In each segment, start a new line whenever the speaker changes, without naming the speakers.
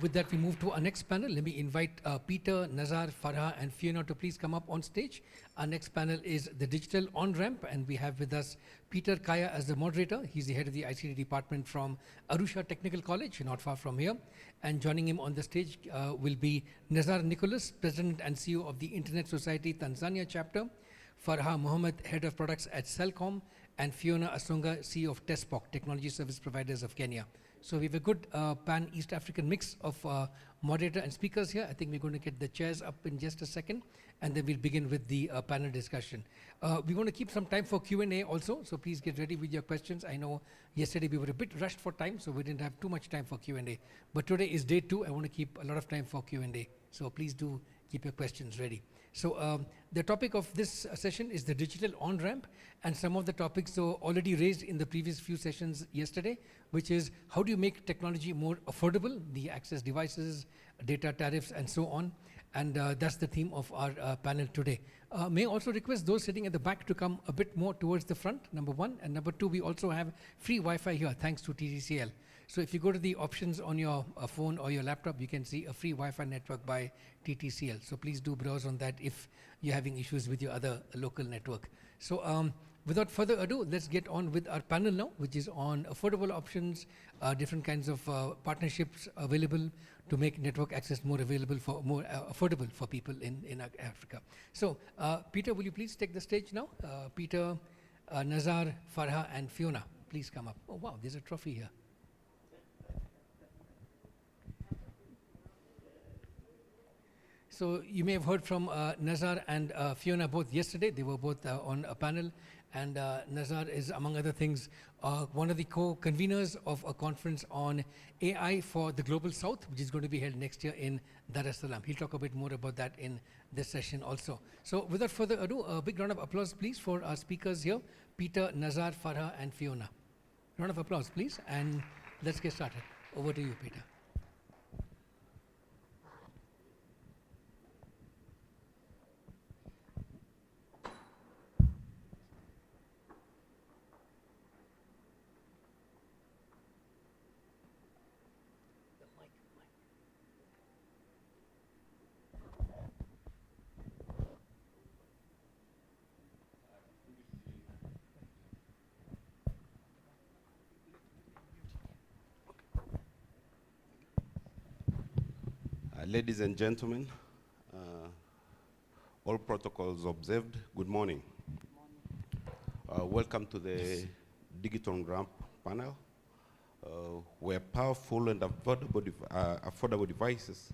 With that, we move to our next panel. Let me invite Peter, Nazar, Farha, and Fiona to please come up on stage. Our next panel is the digital on-ramp, and we have with us Peter Kaaya as the moderator. He's the head of the ICT department from Arusha Technical College, not far from here. And joining him on the stage will be Nazar Nicholas, President and CEO of the Internet Society Tanzania chapter, Farha Mohammed, Head of Products at Selcom, and Fiona Asonga, CEO of TESPOK, Technology Service Providers of Kenya. So we have a good pan-East African mix of moderator and speakers here. I think we're going to get the chairs up in just a second, and then we'll begin with the panel discussion. We want to keep some time for Q&A also, so please get ready with your questions. I know yesterday we were a bit rushed for time, so we didn't have too much time for Q&A. But today is day 2. I want to keep a lot of time for Q&A, so please do keep your questions ready. So the topic of this session is the digital on-ramp, and some of the topics are already raised in the previous few sessions yesterday, which is how do you make technology more affordable, the access devices, data tariffs, and so on. And that's the theme of our panel today. May I also request those sitting at the back to come a bit more towards the front, number 1. And number 2, we also have free Wi-Fi here, thanks to TCL. So if you go to the options on your phone or your laptop, you can see a free Wi-Fi network by TTCL. So please do browse on that if you're having issues with your other local network. So without further ado, let's get on with our panel now, which is on affordable options, different kinds of partnerships available to make network access more available for more affordable for people in Africa. So Peter, will you please take the stage now? Peter, Nazar, Farha, and Fiona, please come up. Oh wow, there's a trophy here. So you may have heard from Nazar and Fiona both yesterday. They were both on a panel, and Nazar is, among other things, one of the co-conveners of a conference on AI for the Global South, which is going to be held next year in Dar es Salaam. He'll talk a bit more about that in this session also. So without further ado, a big round of applause, please, for our speakers here, Peter, Nazar, Farha, and Fiona. Round of applause, please, and let's get started. Over to you, Peter.
Ladies and gentlemen, all protocols observed, good morning. Welcome to the Digital Ramp panel, where powerful and affordable devices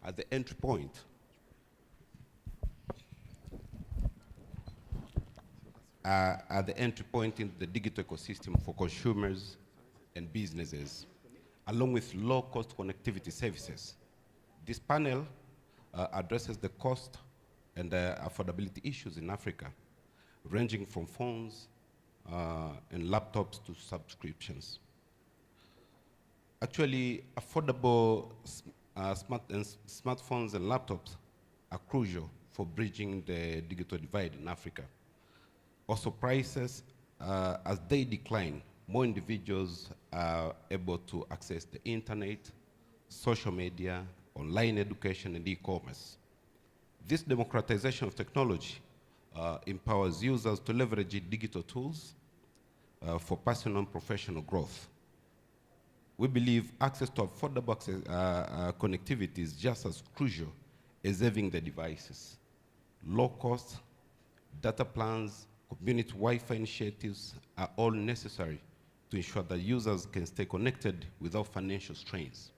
are the entry point. Are the entry point in the digital ecosystem for consumers and businesses, along with low-cost connectivity services. This panel addresses the cost and affordability issues in Africa, ranging from phones and laptops to subscriptions. Actually, affordable smartphones and laptops are crucial for bridging the digital divide in Africa. Also, prices, as they decline, more individuals are able to access the internet, social media, online education, and e-commerce. This democratization of technology empowers users to leverage digital tools for personal and professional growth. We believe access to affordable connectivity is just as crucial as having the devices. Low cost, data plans, community Wi-Fi initiatives are all necessary to ensure that users can stay connected without financial strains.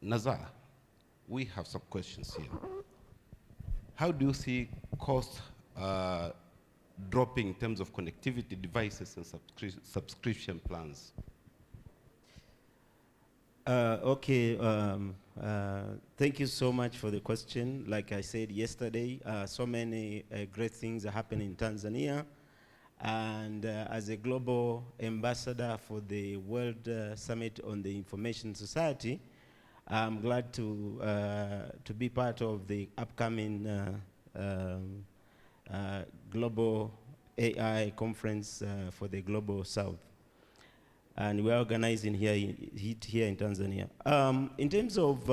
Nazar, we have some questions here. How do you see cost dropping in terms of connectivity devices and subscription plans?
Thank you so much for the question. Like I said yesterday, so many great things are happening in Tanzania. And as a global ambassador for the World Summit on the Information Society, I'm glad to be part of the upcoming global AI conference for the Global South. and we're organizing it here in Tanzania. In terms of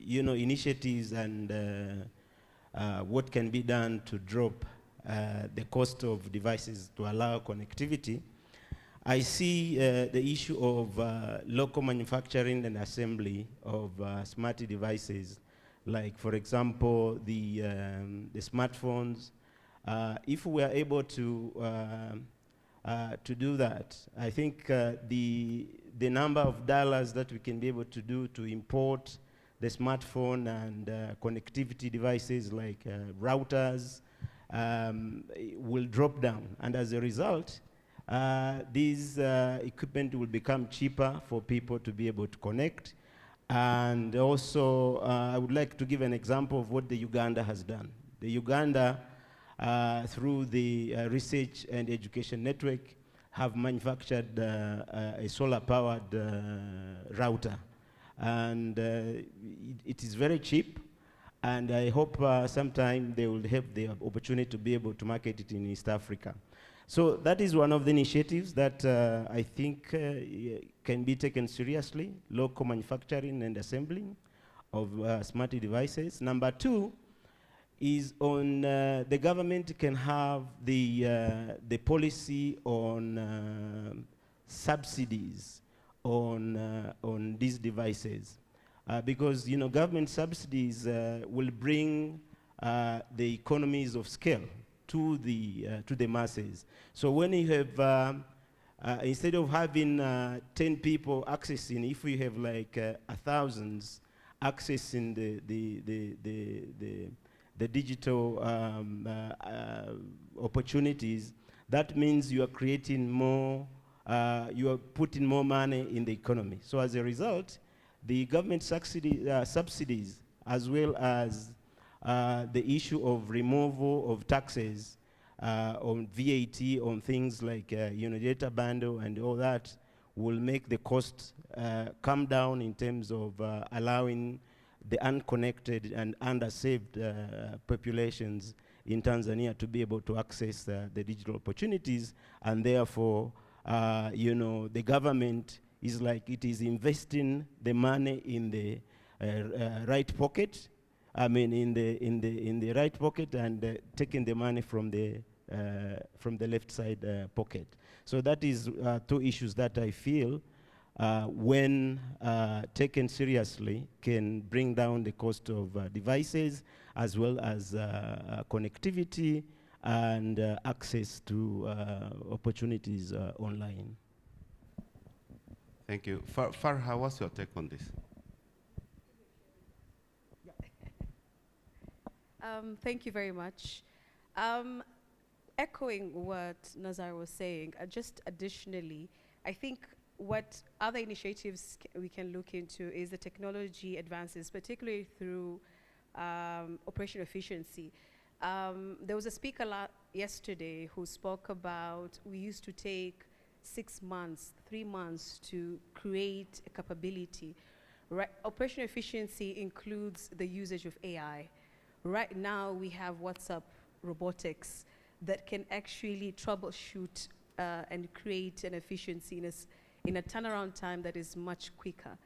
initiatives and what can be done to drop the cost of devices to allow connectivity, I see the issue of local manufacturing and assembly of smart devices, like, for example, the smartphones. If we are able to do that, I think the number of dollars that we can be able to do to import the smartphone and connectivity devices like routers will drop down. And as a result, these equipment will become cheaper for people to be able to connect. And also, I would like to give an example of what the Uganda has done. The Uganda, through the Research and Education Network, have manufactured a solar-powered router. And it is very cheap. And I hope sometime they will have the opportunity to be able to market it in East Africa. So that is one of the initiatives that I think can be taken seriously, local manufacturing and assembling of smart devices. Number two is on the government can have the policy on subsidies on these devices. Because government subsidies will bring the economies of scale to the masses. So when you have, instead of having 10 people accessing, if we have like 1,000 accessing the digital opportunities, that means you are creating more, you are putting more money in the economy. So as a result, the government subsidies, as well as the issue of removal of taxes on VAT, on things like data bundle and all that, will make the cost come down in terms of allowing the unconnected and underserved populations in Tanzania to be able to access the digital opportunities. And therefore, the government is like it is investing the money in the right pocket. I mean, in the right pocket, and taking the money from the left side pocket. So that is two issues that I feel, when taken seriously, can bring down the cost of devices, as well as connectivity and access to opportunities online.
Thank you. Farha, what's your take on this?
Thank you very much. Echoing what Nazar was saying, just additionally, I think what other initiatives we can look into is the technology advances, particularly through operational efficiency. There was a speaker yesterday who spoke about we used to take 6 months, 3 months to create a capability. Right? Operational efficiency includes the usage of AI. Right now, we have WhatsApp robotics that can actually troubleshoot and create an efficiency in a turnaround time that is much quicker.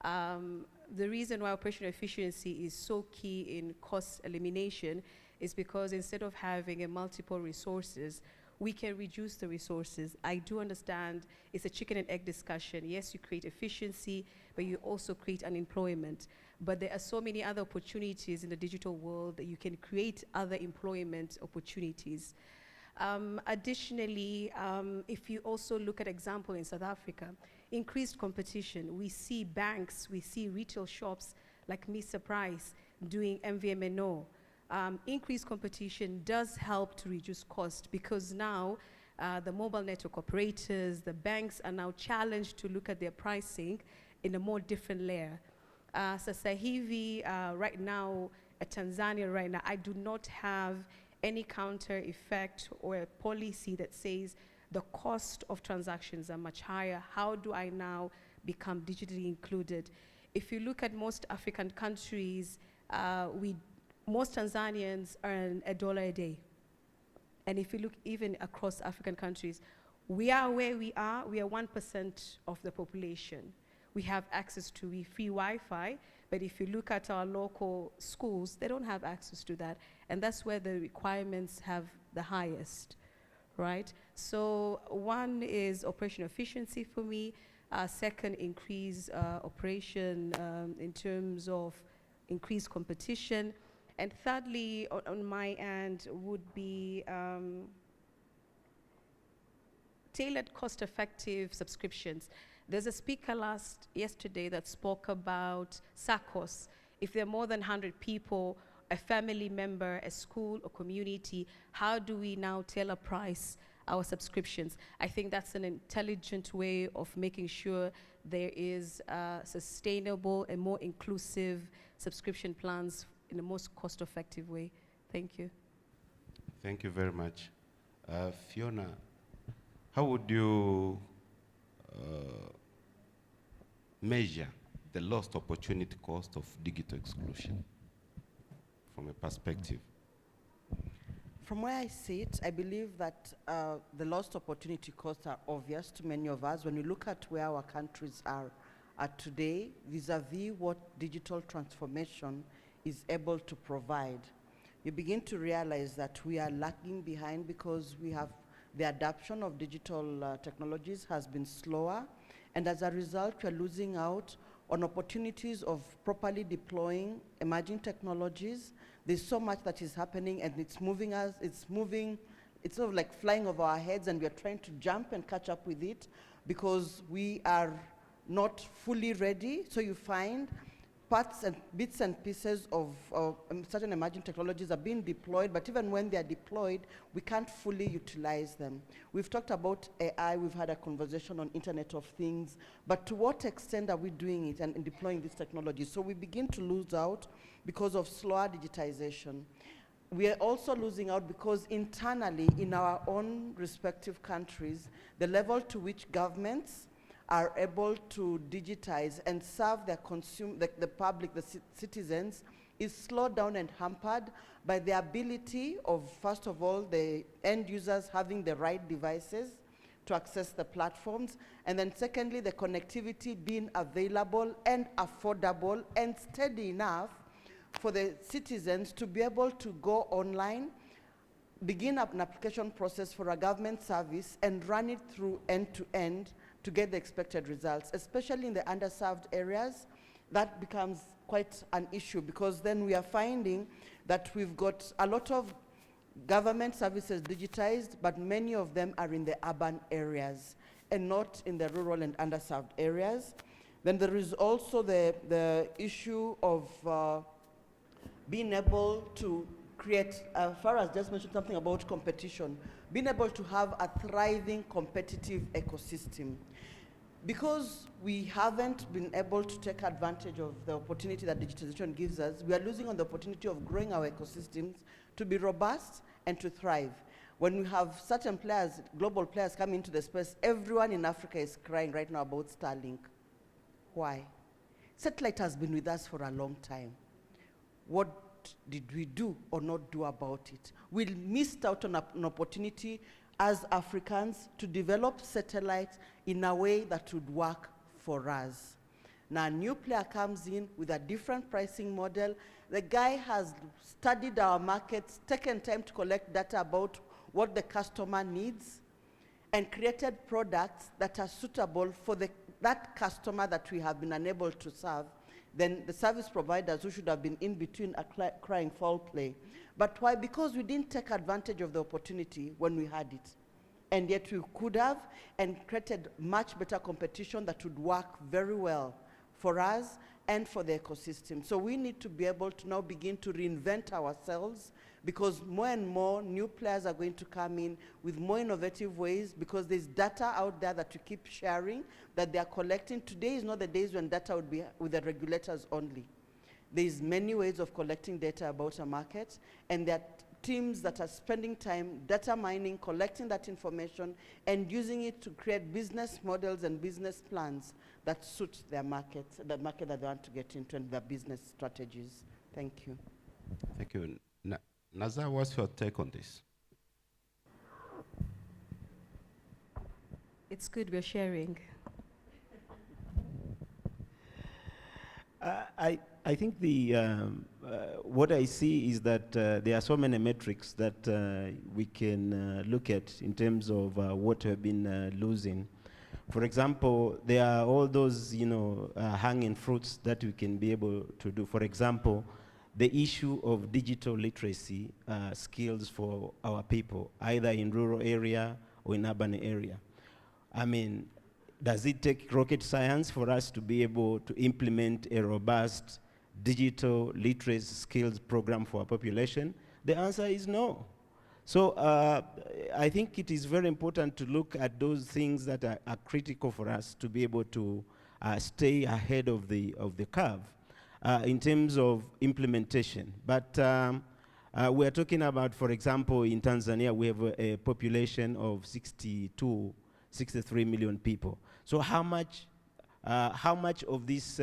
The reason why operational efficiency is so key in cost elimination is because instead of having multiple resources, we can reduce the resources. I do understand it's a chicken and egg discussion. Yes, you create efficiency, but you also create unemployment. But there are so many other opportunities in the digital world that you can create other employment opportunities. Additionally, if you also look at example in South Africa, increased competition. We see banks, we see retail shops like Mr. Price doing MVMNO. Increased competition does help to reduce cost, because now the mobile network operators, the banks are now challenged to look at their pricing in a more different layer. Sasa hivi, right now, Tanzania right now, I do not have any counter effect or a policy that says the cost of transactions are much higher. How do I now become digitally included? If you look at most African countries, most Tanzanians earn $1 a day. And if you look even across African countries, We are where we are. We are 1% of the population. We have access to free Wi-Fi, but if you look at our local schools, they don't have access to that. And that's where the requirements have the highest, right? So one is operation efficiency for me. Second, increase operation in terms of increased competition. And thirdly, on my end, would be tailored cost-effective subscriptions. There's a speaker yesterday that spoke about SACCOs. If there are more than 100 people, a family member, a school, a community, how do we now tailor price our subscriptions? I think that's an intelligent way of making sure there is sustainable and more inclusive subscription plans in the most cost-effective way. Thank you.
Thank you very much. Fiona, how would you measure the lost opportunity cost of digital exclusion from a perspective?
From where I see it, I believe that the lost opportunity costs are obvious to many of us when we look at where our countries are at today vis-a-vis what digital transformation is able to provide. You begin to realize that we are lagging behind because the adoption of digital technologies has been slower, and as a result, we are losing out on opportunities of properly deploying emerging technologies. There's so much that is happening, and it's sort of like flying over our heads, and we are trying to jump and catch up with it because we are not fully ready. So you find parts and bits and pieces of certain emerging technologies are being deployed, but even when they are deployed, we can't fully utilize them. We've talked about AI, we've had a conversation on Internet of Things, but to what extent are we doing it and deploying these technologies? So we begin to lose out because of slower digitization. We are also losing out because internally in our own respective countries, the level to which governments are able to digitize and serve their the public, the citizens, is slowed down and hampered by the ability of, first of all, the end users having the right devices to access the platforms, and then secondly, the connectivity being available and affordable and steady enough for the citizens to be able to go online, begin an application process for a government service, and run it through end to end to get the expected results, especially in the underserved areas. That becomes quite an issue because then we are finding that we've got a lot of government services digitized, but many of them are in the urban areas and not in the rural and underserved areas. Then there is also the issue of being able to create, Farha just mentioned something about competition, being able to have a thriving competitive ecosystem. Because we haven't been able to take advantage of the opportunity that digitization gives us, we are losing on the opportunity of growing our ecosystems to be robust and to thrive. When we have certain players, global players come into the space, everyone in Africa is crying right now about Starlink. Why? Satellite has been with us for a long time. What did we do or not do about it? We missed out on an opportunity as Africans to develop satellites in a way that would work for us. Now a new player comes in with a different pricing model. The guy has studied our markets, taken time to collect data about what the customer needs, and created products that are suitable for that customer that we have been unable to serve. Then the service providers who should have been in between are crying foul play. But why? Because we didn't take advantage of the opportunity when we had it. And yet we could have and created much better competition that would work very well for us and for the ecosystem. So we need to be able to now begin to reinvent ourselves because more and more new players are going to come in with more innovative ways because there's data out there that you keep sharing that they are collecting. Today is not the days when data would be with the regulators only. There's many ways of collecting data about a market, and there are teams that are spending time data mining, collecting that information, and using it to create business models and business plans that suit their markets, the market that they want to get into, and their business strategies. Thank you.
Thank you. Nazar, what's your take on this?
It's good we're sharing.
I think what I see is that there are so many metrics that we can look at in terms of what we have been losing. For example, there are all those, hanging fruits that we can be able to do. For example, the issue of digital literacy skills for our people, either in rural area or in urban area. I mean, does it take rocket science for us to be able to implement a robust digital literacy skills program for our population? The answer is no. So I think it is very important to look at those things that are critical for us to be able to stay ahead of the curve in terms of implementation. But we are talking about, for example, in Tanzania, we have a population of 63 million people. So how much of this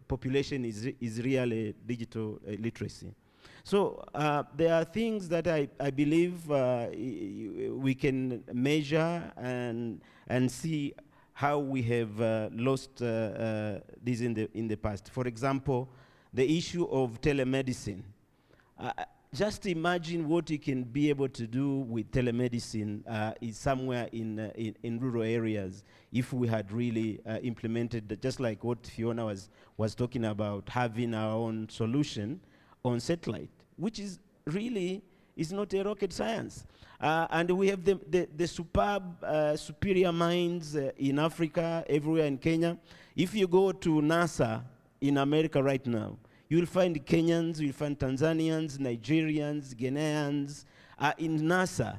population is really digital literacy? So there are things that I believe we can measure and see how we have lost this in the past. For example, the issue of telemedicine. Just imagine what you can be able to do with telemedicine is somewhere in rural areas if we had really implemented, just like what Fiona was talking about, having our own solution on satellite, which is really is not a rocket science. And we have the superb, superior minds in Africa, everywhere in Kenya. If you go to NASA in America right now, you'll find Kenyans, you'll find Tanzanians, Nigerians, Ghanaians in NASA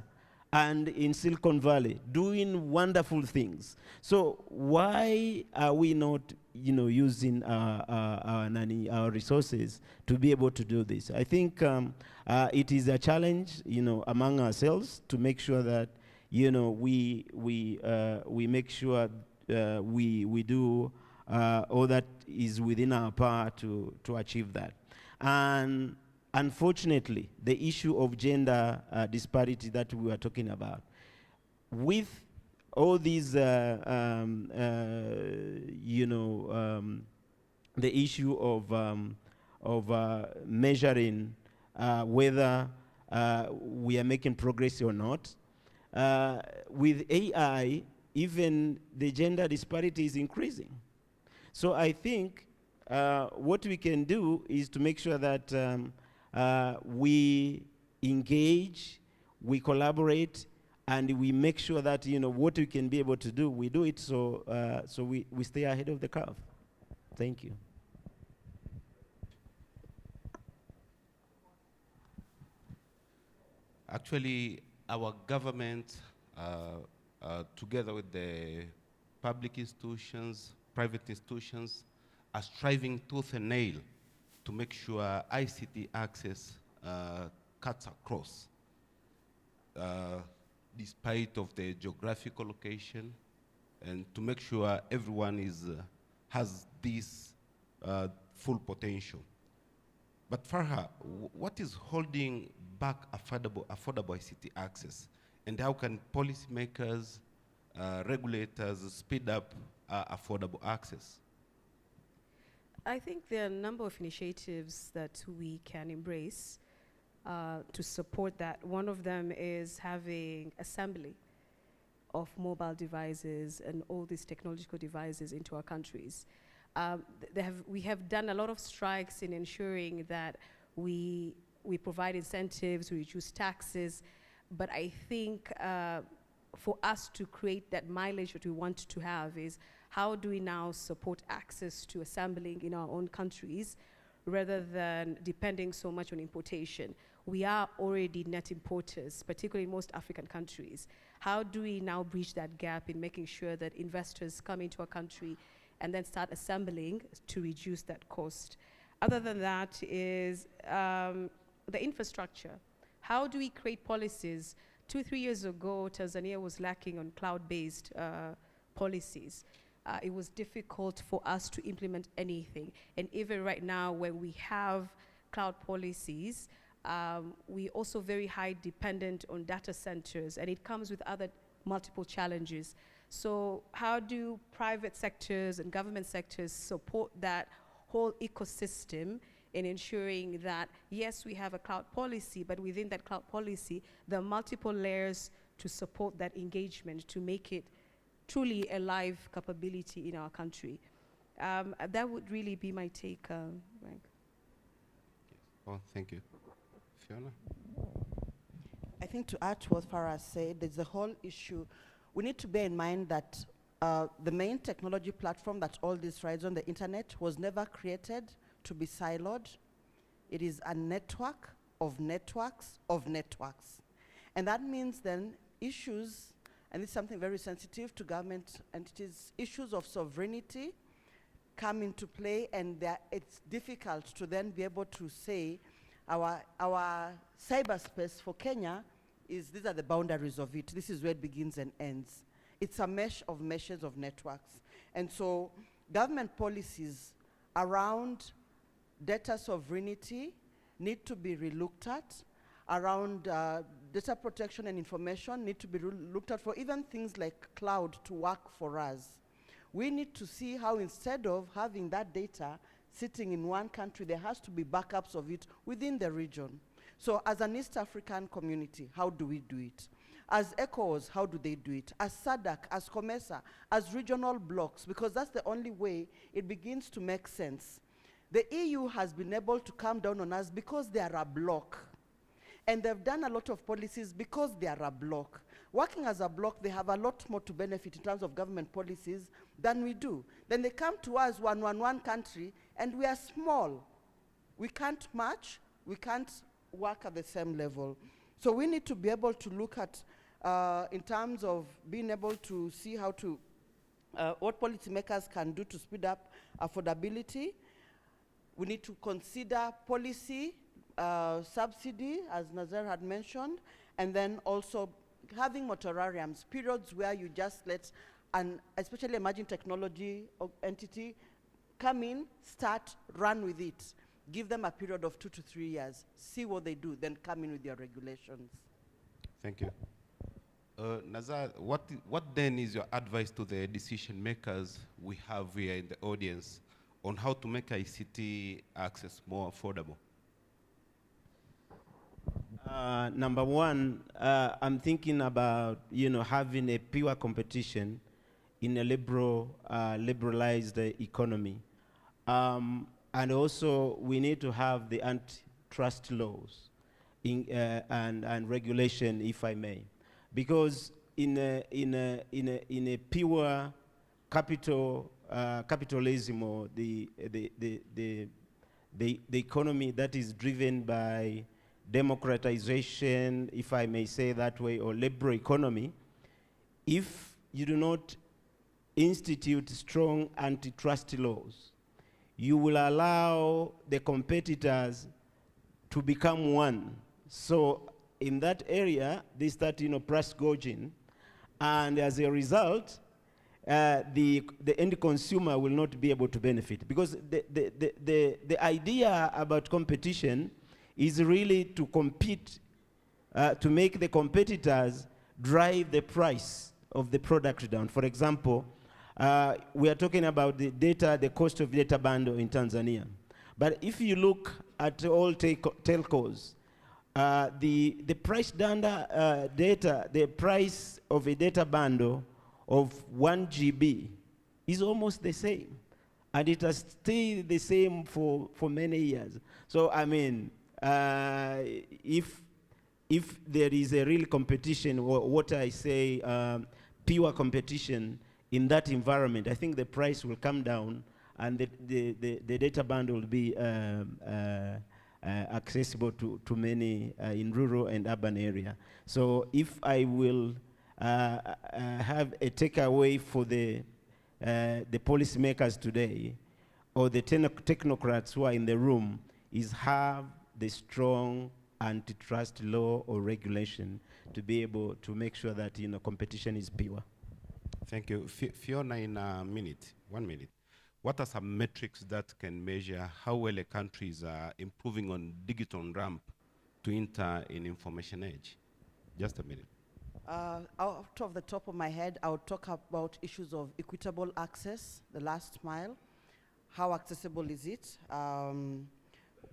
and in Silicon Valley doing wonderful things. So why are we not using our resources to be able to do this? I think it is a challenge among ourselves to make sure that we make sure we do all that is within our power to achieve that. And unfortunately, the issue of gender disparity that we were talking about, with all these, the issue of measuring whether we are making progress or not, with AI, even the gender disparity is increasing. So I think what we can do is to make sure that we engage, we collaborate, and we make sure that what we can be able to do, we do it so we stay ahead of the curve. Thank you.
Actually, our government, together with the public institutions, private institutions, are striving tooth and nail to make sure ICT access cuts across, despite of the geographical location, and to make sure everyone has this full potential. But Farha, what is holding back affordable ICT access, and how can policymakers, regulators speed up affordable access?
I think there are a number of initiatives that we can embrace to support that. One of them is having assembly of mobile devices and all these technological devices into our countries. We have done a lot of strikes in ensuring that we provide incentives, we reduce taxes, but I think for us to create that mileage that we want to have is how do we now support access to assembling in our own countries rather than depending so much on importation. We are already net importers, particularly in most African countries. How do we now bridge that gap in making sure that investors come into our country and then start assembling to reduce that cost? Other than that is the infrastructure. How do we create policies? 2-3 years ago, Tanzania was lacking on cloud-based policies. It was difficult for us to implement anything. And even right now, when we have cloud policies, we also very high dependent on data centers, and it comes with other multiple challenges. So how do private sectors and government sectors support that whole ecosystem in ensuring that, yes, we have a cloud policy, but within that cloud policy, there are multiple layers to support that engagement to make it truly a live capability in our country. That would really be my take, Frank.
Oh, thank you. Fiona?
I think to add to what Farha said, there's the whole issue. We need to bear in mind that the main technology platform that all this rides on, the internet, was never created to be siloed. It is a network of networks of networks. And that means then issues, and it's something very sensitive to government entities, issues of sovereignty come into play, and it's difficult to then be able to say our cyberspace for Kenya these are the boundaries of it. This is where it begins and ends. It's a mesh of meshes of networks. And so government policies around data sovereignty need to be relooked at, around data protection and information need to be looked at for even things like cloud to work for us. We need to see how, instead of having that data sitting in one country, there has to be backups of it within the region. So as an East African community, how do we do it? As ECOWAS, how do they do it? As SADC, as COMESA, as regional blocks, because that's the only way it begins to make sense. The EU has been able to come down on us because they are a bloc. And they've done a lot of policies because they are a bloc. Working as a bloc, they have a lot more to benefit in terms of government policies than we do. Then they come to us, one country, and we are small. We can't match, we can't work at the same level. So we need to be able to look at, in terms of being able to see how to, what policymakers can do to speed up affordability. We need to consider policy, subsidy, as Nazar had mentioned, and then also having moratoriums, periods where you just let an especially emerging technology entity come in, start, run with it. Give them a period of 2 to 3 years, see what they do, then come in with your regulations.
Thank you. Nazar, what then is your advice to the decision makers we have here in the audience on how to make ICT access more affordable?
Number one, I'm thinking about having a pure competition in a liberalized economy. And also, we need to have the antitrust laws and regulation, if I may, because in a pure capitalism, or the economy that is driven by democratization, if I may say that way, or liberal economy, if you do not institute strong antitrust laws, you will allow the competitors to become one. So in that area, they start, price gouging, and as a result, the end consumer will not be able to benefit, because the idea about competition is really to compete, to make the competitors drive the price of the product down. For example, we are talking about the cost of data bundle in Tanzania. But if you look at all telcos, the price the price of a data bundle of 1 GB is almost the same. And it has stayed the same for many years. So, I mean, if there is a real competition, or what I say, pure competition in that environment, I think the price will come down, and the data bundle will be accessible to many in rural and urban area. So if I will have a takeaway for the policymakers today, or the technocrats who are in the room, is have the strong antitrust law or regulation to be able to make sure that competition is pure.
Thank you. Fiona, in 1 minute, what are some metrics that can measure how well a country is improving on digital ramp to enter in information age? Just a minute.
Out of the top of my head, I would talk about issues of equitable access, the last mile. How accessible is it?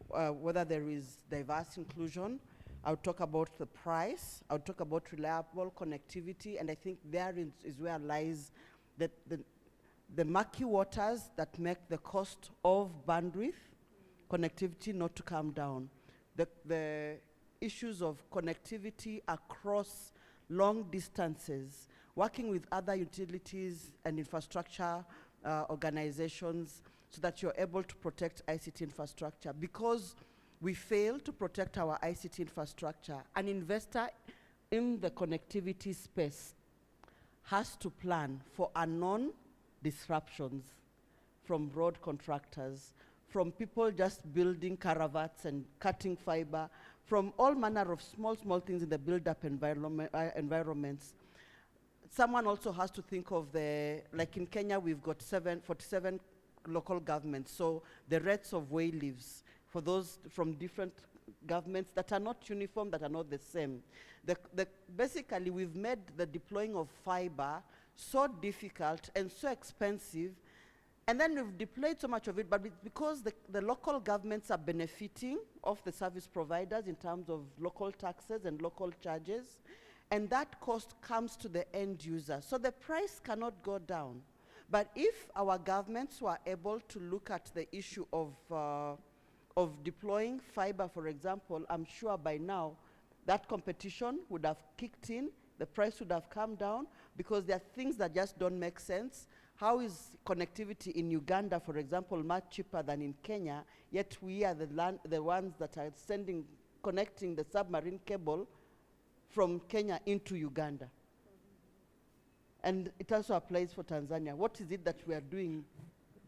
Whether there is diverse inclusion. I would talk about the price. I would talk about reliable connectivity, and I think there is where lies the murky waters that make the cost of bandwidth connectivity not to come down. The issues of connectivity across long distances, working with other utilities and infrastructure organizations so that you're able to protect ICT infrastructure. Because we fail to protect our ICT infrastructure, an investor in the connectivity space has to plan for unknown disruptions from road contractors, from people just building caravats and cutting fiber, from all manner of small things in the build-up environments. Someone also has to think of like in Kenya, we've got 47 local governments, so the rates of way leaves for those from different governments that are not uniform, that are not the same. Basically, we've made the deploying of fiber so difficult and so expensive, and then we've deployed so much of it, but because the local governments are benefiting off the service providers in terms of local taxes and local charges, and that cost comes to the end user. So the price cannot go down. But if our governments were able to look at the issue of deploying fiber, for example, I'm sure by now that competition would have kicked in, the price would have come down, because there are things that just don't make sense. How is connectivity in Uganda, for example, much cheaper than in Kenya, yet we are the ones that are connecting the submarine cable from Kenya into Uganda? And it also applies for Tanzania. What is it that we are doing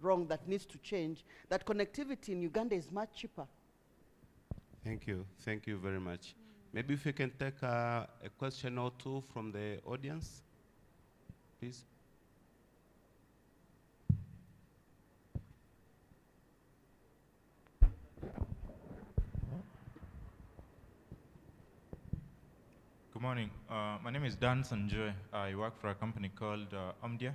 wrong that needs to change? That connectivity in Uganda is much cheaper.
Thank you. Thank you very much. Maybe if you can take a question or two from the audience, please.
Good morning. My name is Dan Sanjoy. I work for a company called Omdia.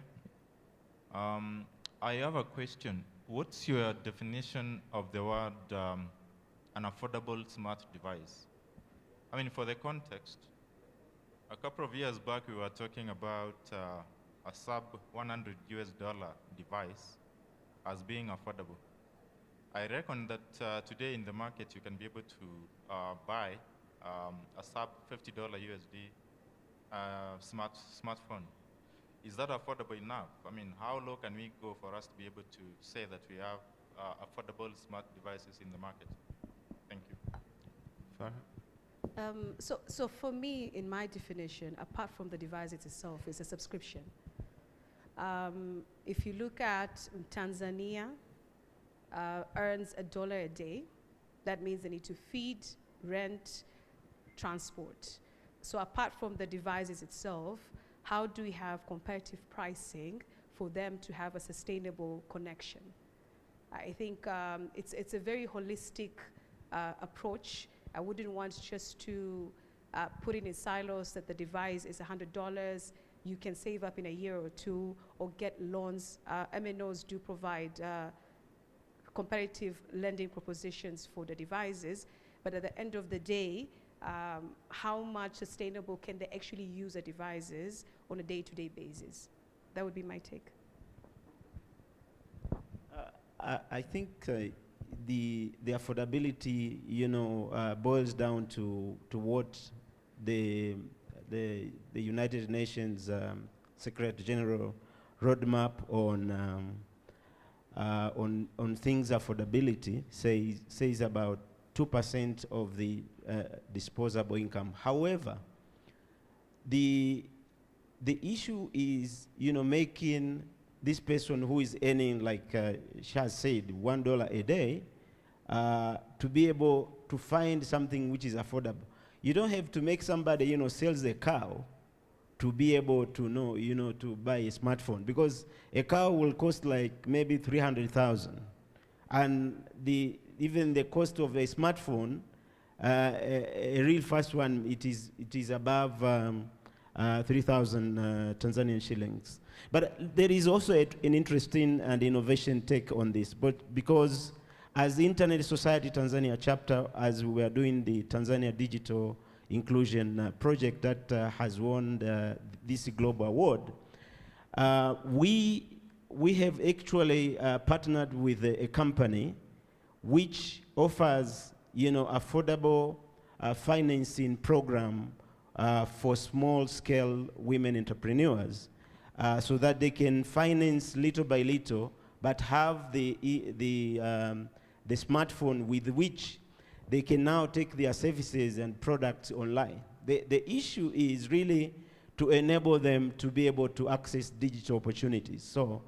I have a question. What's your definition of the word an affordable smart device? I mean, for the context, a couple of years back we were talking about a sub $100 device as being affordable. I reckon that today in the market you can be able to buy a sub $50 USD smartphone. Is that affordable enough? I mean, how low can we go for us to be able to say that we have affordable smart devices in the market? Thank you.
Farha?
So for me, in my definition, apart from the device itself, is a subscription. If you look at Tanzania, earns $1 a day. That means they need to feed, rent, transport. So apart from the devices itself, how do we have competitive pricing for them to have a sustainable connection? I think it's a very holistic approach. I wouldn't want just to put it in silos that the device is $100, you can save up in a year or two, or get loans. MNOs do provide competitive lending propositions for the devices, but at the end of the day, how much sustainable can they actually use the devices on a day-to-day basis? That would be my take.
I think the affordability, boils down to what the United Nations Secretary General roadmap on things affordability says about 2% of the disposable income. However, the issue is, making this person who is earning, like Shaz said, $1 a day, to be able to find something which is affordable. You don't have to make somebody, sells a cow to be able to know, to buy a smartphone, because a cow will cost like maybe 300,000, and even the cost of a smartphone, a real fast one, it is above 3,000 Tanzanian shillings. But there is also an interesting and innovation take on this, but because as the Internet Society Tanzania chapter, as we are doing the Tanzania Digital Inclusion project that has won this global award, we have actually partnered with a company which offers, affordable financing program for small-scale women entrepreneurs, so that they can finance little by little, but have the smartphone with which they can now take their services and products online. The issue is really to enable them to be able to access digital opportunities. So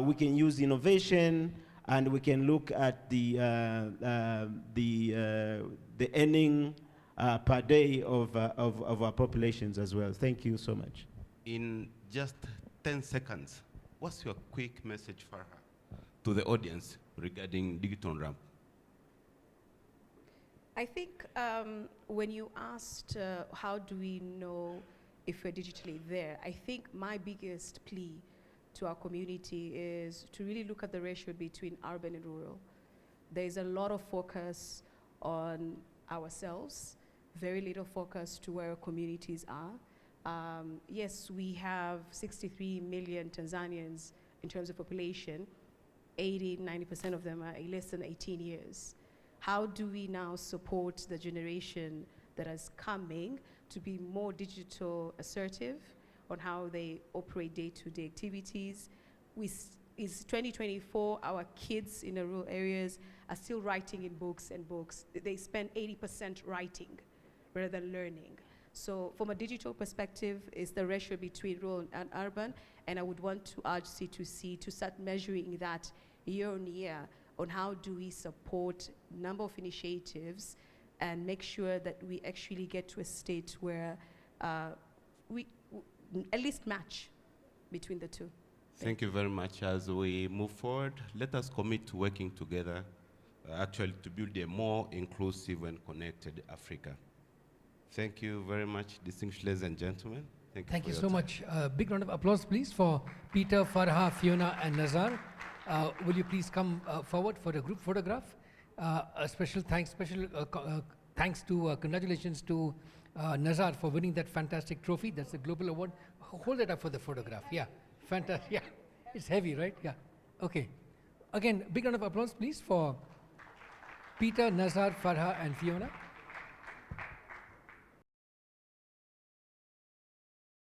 we can use innovation, and we can look at the earning per day of our populations as well. Thank you so much.
In just 10 seconds, what's your quick message, Farha, to the audience regarding digital ramp?
I think when you asked how do we know if we're digitally there, I think my biggest plea to our community is to really look at the ratio between urban and rural. There is a lot of focus on ourselves, very little focus to where our communities are. Yes, we have 63 million Tanzanians in terms of population. 80–90% of them are less than 18 years. How do we now support the generation that is coming to be more digital assertive on how they operate day-to-day activities? Is 2024, our kids in the rural areas are still writing in books and books. They spend 80% writing rather than learning. So from a digital perspective, it's the ratio between rural and urban, and I would want to urge C2C to start measuring that year on year on how do we support number of initiatives and make sure that we actually get to a state where we at least match between the two.
Thank you very much. As we move forward, let us commit to working together actually to build a more inclusive and connected Africa. Thank you very much, distinguished ladies and gentlemen.
Thank you so much. Big round of applause, please, for Peter, Farha, Fiona, and Nazar. Will you please come forward for a group photograph? A special thanks, congratulations to Nazar for winning that fantastic trophy. That's the global award. Hold it up for the photograph. Yeah, fantastic. Yeah, it's heavy, right? Yeah. Okay. Again, big round of applause, please, for Peter, Nazar, Farha, and Fiona.